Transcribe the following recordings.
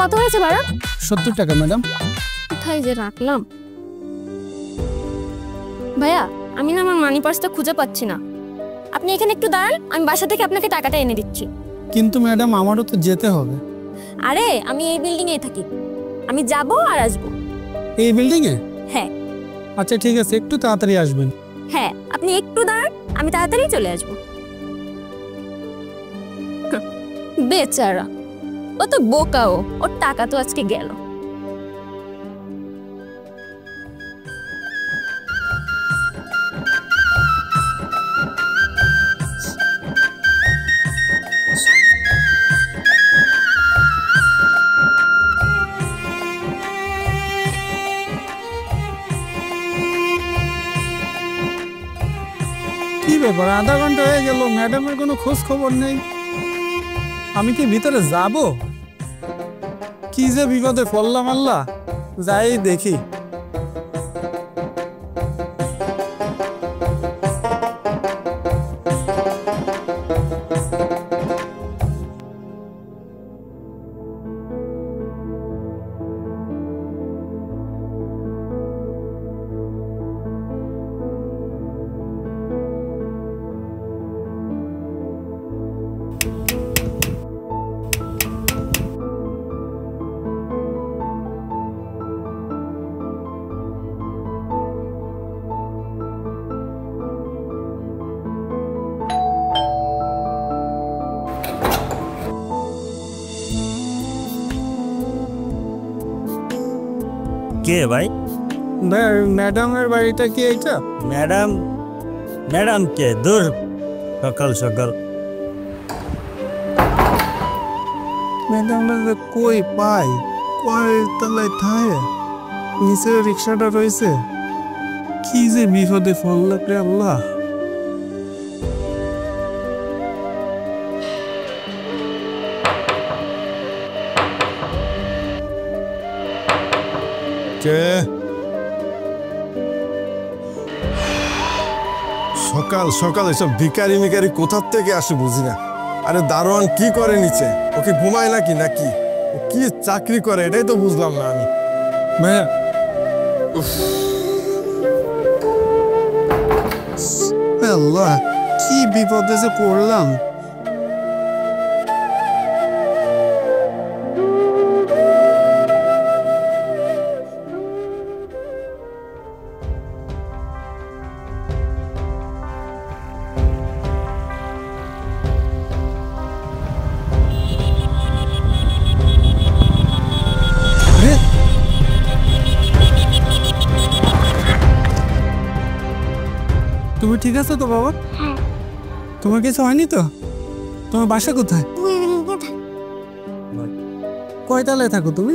কত হয়েছে ভাড়া? 70 টাকা ম্যাডাম। কোথায় যে রাখলাম? ভাইয়া, আমি না আমার মানি পার্সটা খুঁজে পাচ্ছি না। আপনি এখানে একটু দাঁড়ান, আমি বাসা থেকে আপনাকে টাকাটা এনে দিচ্ছি। কিন্তু ম্যাডাম আমারও তো যেতে হবে। আরে আমি এই বিল্ডিং এ থাকি, আমি যাব আর আসবো। এই বিল্ডিং এ? হ্যাঁ। আচ্ছা ঠিক আছে, একটু তাড়াতাড়ি আসবেন। হ্যাঁ, আপনি একটু দাঁড়ান, আমি তাড়াতাড়ি চলে আসবো। বেচারা, ও তো বোকাও, ওর টাকা তো আজকে গেল। কি ব্যাপার, আধা ঘন্টা হয়ে গেল, ম্যাডামের কোনো খোঁজ খবর নেই। আমি কি ভিতরে যাব? কি যে বিপদে পড়লাম, আল্লাহ, যাই দেখি। কে ভাই? ম্যাডামের বাড়িটা কি এটা? ম্যাডাম কে? দূর, সকাল সকাল। ম্যাডাম কই পাই? কয় তলায় থাকে? নিচে রিক্সাটা রয়েছে। কি যে বিপদে পড়লাম রে আল্লাহ। সকাল সকাল এসব ভিকারি মিকারি কোথার থেকে আসে বুঝি না। আরে দারোয়ান কি করে নিচে? ওকে ঘুমায় নাকি নাকি কি চাকরি করে এটাই তো বুঝলাম না আমি। ভাইয়া, আল্লাহ, কি বিপদে যে পড়লাম। তুমি ঠিক আছো তো বাবা? হ্যাঁ। তোমার কিছু হয়নি তো? তোমার বাসা কোথায়? কয়তলায় থাকো তুমি?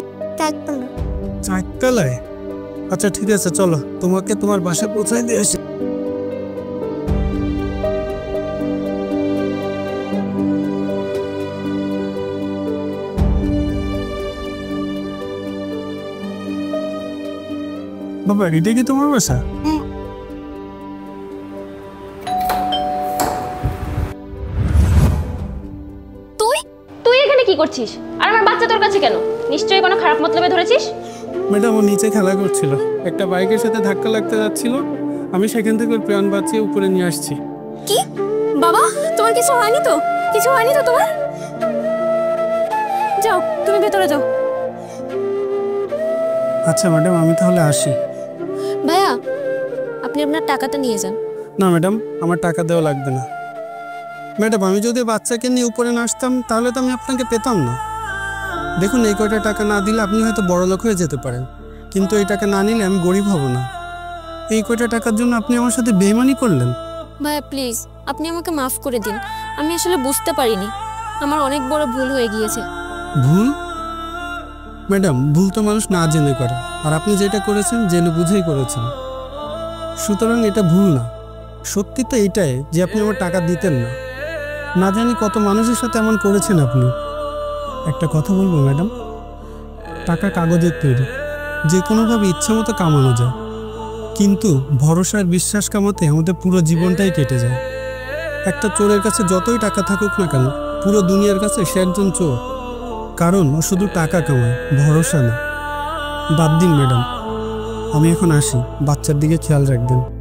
4 তলায়। আচ্ছা ঠিক আছে, চলো তোমাকে তোমার বাসা পৌঁছায় দিয়ে আসি। বাবা, এটা কি তোমার বাসা? কি করছিস? আর আমার বাচ্চা তোর কাছে কেন? নিশ্চয়ই কোনো খারাপ মতলবে ধরেছিস। ম্যাডাম, ও নিচে খেলা করছিল, একটা বাইকের সাথে ধাক্কা লাগতে যাচ্ছিল, আমি সেখান থেকে ওর প্রাণ বাঁচিয়ে উপরে নিয়ে আসছি। কি বাবা, তোমার কিছু হয়নি তো? কিছু হয়নি তো তোমার? যাও, তুমি ভেতরে যাও। আচ্ছা ম্যাডাম, আমি তাহলে আসি। ভাইয়া, আপনি আপনার টাকাটা নিয়ে যান। না ম্যাডাম, আমার টাকা দেওয়া লাগবে না। ম্যাডাম, আমি যদি বাচ্চাকে নিয়ে উপরে না আসতাম তাহলে তো আমি আপনাকে পেতাম না। দেখুন, এই কয়টা টাকা না দিলে আপনি হয়তো বড়লোক হয়ে যেতে পারেন, কিন্তু এই টাকা না নিলে আমি গরিব হব না। এই কয়টা টাকার জন্য আপনি আমার সাথে বেইমানি করলেন। ভাইয়া প্লিজ, আপনি আমাকে মাফ করে দিন। আমি আসলে বুঝতে পারিনি, আমার অনেক বড় ভুল হয়ে গিয়েছে। ভুল? ম্যাডাম, ভুল তো মানুষ না জেনে করে, আর আপনি যেটা করেছেন জেনে বুঝেই করেছেন, সুতরাং এটা ভুল না। সত্যি তো এইটাই যে আপনি আমার টাকা দিতেন না। না জানি কত মানুষের সাথে এমন করেছেন আপনি। একটা কথা বলবো ম্যাডাম, টাকা কাগজের তৈরি, যে কোনোভাবে ইচ্ছা মতো কামানো যায়, কিন্তু ভরসা আর বিশ্বাস কামাতে আমাদের পুরো জীবনটাই কেটে যায়। একটা চোরের কাছে যতই টাকা থাকুক না কেন, পুরো দুনিয়ার কাছে সে একজন চোর। কারণ ও শুধু টাকা কামায়, ভরসা না। বাদ দিন ম্যাডাম, আমি এখন আসি, বাচ্চার দিকে খেয়াল রাখবেন।